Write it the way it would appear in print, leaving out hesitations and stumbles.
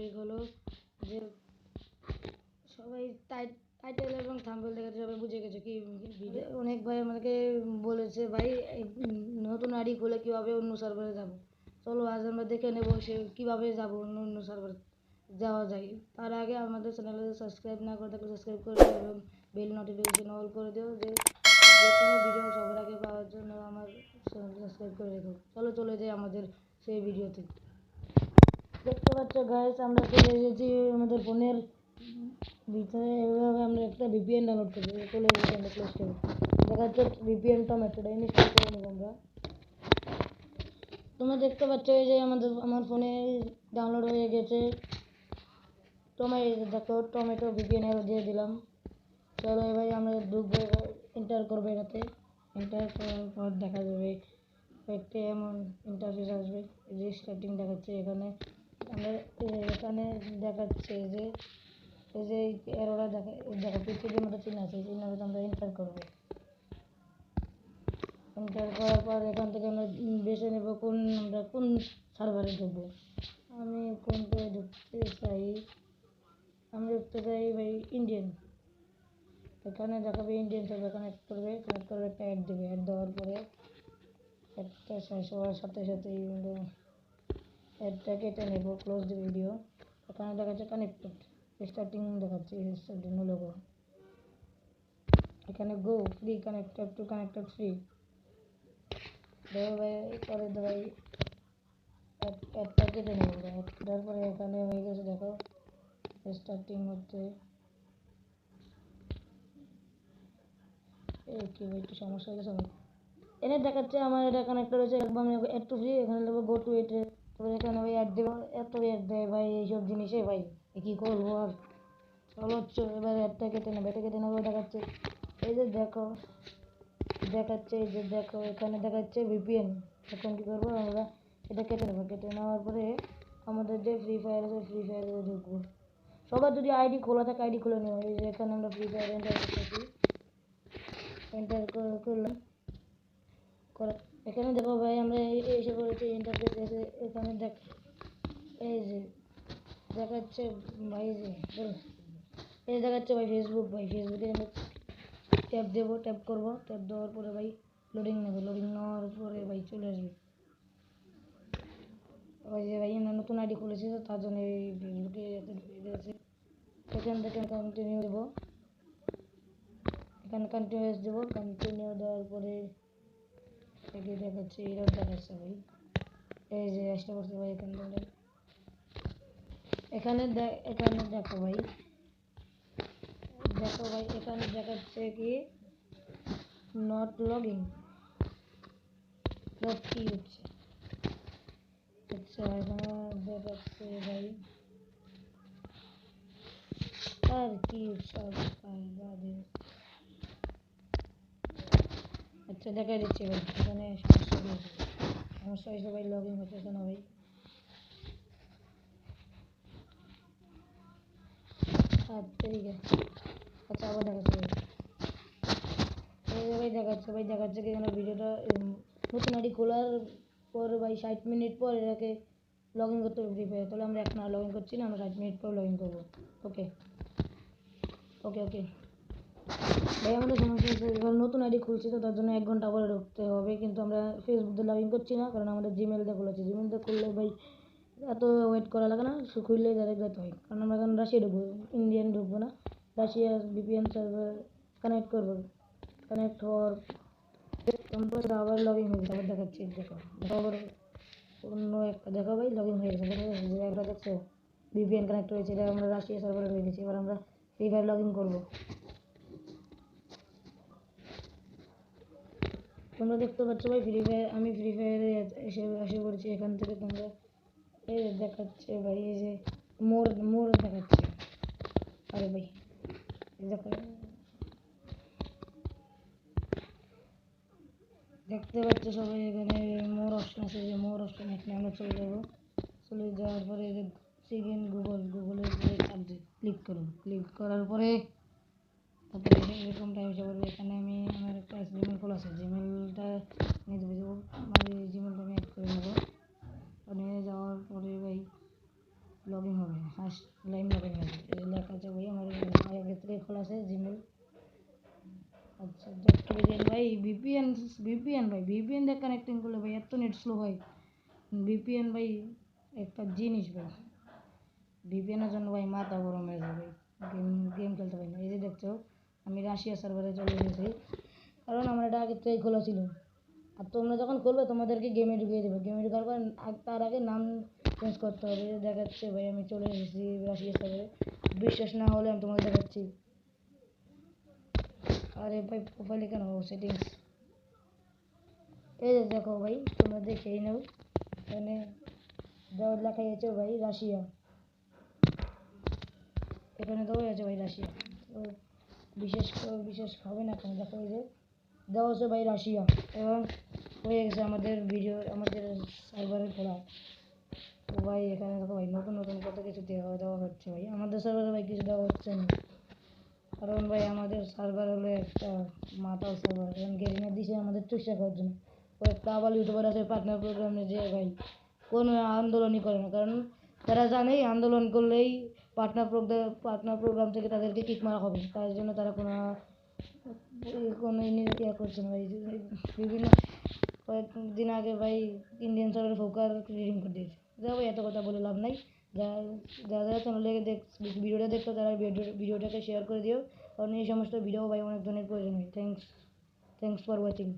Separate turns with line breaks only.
Topic হলো যে সবাই টাইটেল এবং থাম্বনেল দেখে সবাই বুঝে গেছে কি ভিডিও। অনেক ভাই আমাকে বলেছে ভাই নতুন আইডি খুলে কীভাবে অন্য সার্ভারে যাব। চলো আজ আমরা দেখে নেব সে কীভাবে যাব অন্য সার্ভারে যাওয়া যায়। তার আগে আমাদের চ্যানেলে সাবস্ক্রাইব না করে থাকলে সাবস্ক্রাইব করে দিও এবং বেল নোটিফিকেশন অল করে দিও যে কোনো ভিডিও সবার আগে পাওয়ার জন্য আমার চ্যানেলটি সাবস্ক্রাইব করে রেখো। চলো চলে যাই আমাদের সেই ভিডিওতে। দেখতে পাচ্ছ গাইস, আমরা চলে এসেছি আমাদের ফোনের ভিতরে। এভাবে আমরা একটা ভিপিএন ডাউনলোড করবো, চলে এসেছি আমরা প্লে স্টোরে। দেখা যাচ্ছে ভিপিএন টমেটোটা ইনস্টল করে নেবো আমরা। তোমরা দেখতে পাচ্ছ এই যে আমার ফোনে ডাউনলোড হয়ে গেছে দেখো টমেটো ভিপিএন দিয়ে দিলাম। চলো এবার আমরা ঢুকবো, এন্টার করবো এটাতে। এন্টার করার পর দেখা যাবে একটা এমন ইন্টারফেস আসবে, রিস্টার্টিং দেখাচ্ছে। এখানে দেখাচ্ছে যে এই যে এরোরা দেখো পৃথিবীর মতো চিহ্ন আছে, চিহ্নটা আমরা এন্টার করবো। এন্টার করার পর এখান থেকে আমরা বেছে নেব আমরা কোন সার্ভারে ঢুকবো। আমি কোনটায় ঢুকতে চাই, আমি ঢুকতে চাই ভাই ইন্ডিয়ান। এখানে দেখাবে ইন্ডিয়ান সার্ভার কানেক্ট করবে একটা অ্যাড দেবে। অ্যাড দেওয়ার পরে একটা শেষ হওয়ার সাথে সাথেই অ্যাডটা কেটে নেব, ক্লোজ দি ভিডিও। এখানে দেখাচ্ছে কানেক্টেড, স্টার্টিং দেখাচ্ছে, স্টার্টিং লোগো। এখানে go free connected to connected free দেবো ভাই। পরে ভাই অ্যাডটা কেটে নেব। তারপরে এখানে হয়ে গেছে, দেখো স্টার্টিং হচ্ছে। এই কি ভাই একটু সমস্যা হয়ে গেছে। এনে দেখাচ্ছে আমার এটা কানেক্টেড হয়েছে, একদম অ্যাড টু ফ্রি। এখানে দেবো গো টু ইট। তারপরে এখানে ভাই অ্যাড দেবো, এত অ্যাড দেয় ভাই এইসব জিনিসে ভাই কী করবো আর। চলো এবার অ্যাডটা কেটে নেবো। এটা কেটে নেবো। দেখাচ্ছে এই যে দেখো, দেখাচ্ছে এই যে দেখো এখানে দেখাচ্ছে ভিপিএন। এখন কী করবো আমরা, এটা কেটে নেবো। কেটে নেওয়ার পরে আমাদের যে ফ্রি ফায়ার আছে ফ্রি ফায়ারে ঢুকবো। সবার যদি আইডি খোলা থাকে আইডি খুলে নেবো। এই যে এখানে আমরা ফ্রি ফায়ার এন্টার করতেছি, এন্টার করলাম। এখানে দেখো ভাই আমরা এসে পড়েছি ইন্টারফেস এসে। এখানে এই যে দেখাচ্ছে ভাই, এই দেখাচ্ছে ভাই ফেসবুক। ভাই ফেসবুকে আমরা ট্যাপ দেবো, ট্যাপ করবো। ট্যাপ দেওয়ার পরে ভাই লোডিং নেবে। লোডিং নেওয়ার পরে ভাই চলে আসবে। ওই যে ভাই আমরা নতুন আইডি খুলেছি তো তার জন্য এই ফেসবুকে আছে। এখান থেকে কন্টিনিউ দেবো, এখানে কন্টিনিউস দেবো। কন্টিনিউ দেওয়ার পরে দেখাচ্ছে এরর দেখাচ্ছে ভাই। এই যে আসতে করছে ভাই এখানে দেখো ভাই, এখানে দেখাচ্ছে কি নট লগিং। কি হচ্ছে? আচ্ছা এখানে দেখাচ্ছে ভাই আর কি হচ্ছে। আচ্ছা দেখা দিচ্ছে ভাই এখানে সমস্যা হয়েছে ভাই, লগ ইন হচ্ছে না ভাই। ঠিক আছে, আচ্ছা আবার দেখাচ্ছে ভাই। দেখাচ্ছে কি এখানে ভিডিওটা নতুন আইডি খোলার পর ভাই 60 মিনিট পর এটাকে লগ ইন করতে হবে ফ্রি ফায়ার। তাহলে আমরা এখন আর লগ ইন করছি না, আমরা 60 মিনিট পর লগ ইন করবো। ওকে ওকে ওকে ভাই আমাদের সমস্যা হচ্ছে এবার নতুন আইডি খুলছি তো তার জন্য 1 ঘন্টা পরে ঢুকতে হবে। কিন্তু আমরা ফেসবুক দিয়ে লগ ইন করছি না, কারণ আমাদের জিমেল দিয়ে খুলেছি। জিমেল দিয়ে খুললে ভাই এত ওয়েট করা লাগে না, খুললে ডাইরেক্ট যেতে হয়। কারণ আমরা এখন রাশিয়া ঢুকবো, ইন্ডিয়ান ঢুকবো না। রাশিয়া ভিপিএন সার্ভার কানেক্ট করবো। কানেক্ট হওয়ার আবার লগ ইন হয়ে গেছে। আবার দেখাচ্ছি, দেখো আবার অন্য একটা দেখো ভাই লগ ইন হয়ে গেছে। একটা দেখছো ভিপিএন কানেক্ট হয়েছে, এটা আমরা রাশিয়া সার্ভারে হয়ে গেছি। এবার আমরা ফ্রি ফায়ার লগ ইন করবো। তোমরা দেখতে পাচ্ছ ভাই ফ্রি ফায়ার, আমি ফ্রি ফায়ারে এসে পড়েছি। এখান থেকে তোমরা এই দেখাচ্ছে ভাই, এই যে মোর দেখাচ্ছে। আরে ভাই দেখো, দেখতে পাচ্ছ সবাই এখানে মোর অপশন আছে। যে মোর অপশন এখানে আমরা চলে যাবো। চলে যাওয়ার পরে সেকেন্ড গুগলের উপরে ক্লিক করব। ক্লিক করার পরে তারপরে এরকম টাইম এসে পড়বে। এখানে আমার একটা জিমেল খোলা আছে, জিমেলটা নিয়ে দেবো। আমার এই জিমেলটা আমি অ্যাড করে নেবো। নিয়ে যাওয়ার পরে ভাই লগ ইন হবে, ফার্স্ট লাইন লগ ইন হবে, এই লেখা আছে ভাই আমার আগে থেকে খোলা আছে জিমেল। আচ্ছা দেখতে পেলেন ভাই, ভিপিএন ভাই, ভিপিএন দিয়ে কানেক্টিং করলে ভাই এত নেট স্লো হয়। ভিপিএন ভাই একটা জিনিস ভাই, ভিপিএনের জন্য ভাই মাথা গরম হয়ে যায় ভাই, গেম গেম খেলতে পারি না। এই যে দেখছো আমি রাশিয়া সার্ভারে চলে এসেছি, কারণ আমার এটা আগের থেকেই খোলা ছিল। আর তোমরা যখন খুলবে তোমাদেরকে গেমে ঢুকিয়ে দেবে, গেমে ঢোকার পর তার আগে নাম চেঞ্জ করতে হবে। এই যে দেখাচ্ছে ভাই আমি চলে এসেছি রাশিয়া সার্ভারে, বিশ্বাস না হলে আমি তোমাকে দেখাচ্ছি। আরে ভাই প্রোফাইলে কেন সেটিংস, এই যে দেখো ভাই তোমরা দেখেই নাও, এখানে দেওয়া লেখাই আছে ভাই রাশিয়া, এখানে দেওয়া আছে ভাই রাশিয়া। তো বিশেষ হবে না কেন, দেখো এই যে দেওয়া আছে ভাই রাশিয়া, এবং হয়ে গেছে আমাদের আমাদের সার্ভারে খোলা। তো ভাই এখানে দেখো ভাই নতুন নতুন কত কিছু দেওয়া হচ্ছে ভাই, আমাদের সার্ভারে ভাই কিছু দেওয়া হচ্ছে না, কারণ ভাই আমাদের সার্ভার হলো একটা মাতাল সার্ভার, কারণ গেরিনা দিছে আমাদের চুষা খাওয়ার জন্য। কয়েকটা আবার ইউটিউবার আছে পার্টনার প্রোগ্রামে যে ভাই কোনো আন্দোলনই করে না, কারণ তারা জানে আন্দোলন করলেই পার্টনার প্রোগ্রাম থেকে তাদেরকে কিক মারা হবে, তার জন্য তারা কোনো ইয়ে করছে না ভাই। বিভিন্ন কয়েকদিন আগে ভাই ইন্ডিয়ান সার্ভারে ফোকার রিডিং করে দিয়েছে। যাও ভাই এত কথা বলে লাভ নাই, যারা চ্যানেলে ভিডিওটা দেখতো তারা ভিডিওটাকে শেয়ার করে দিও, কারণ এই সমস্ত ভিডিও ভাই অনেক জনের প্রয়োজন হয়। Thanks for watching.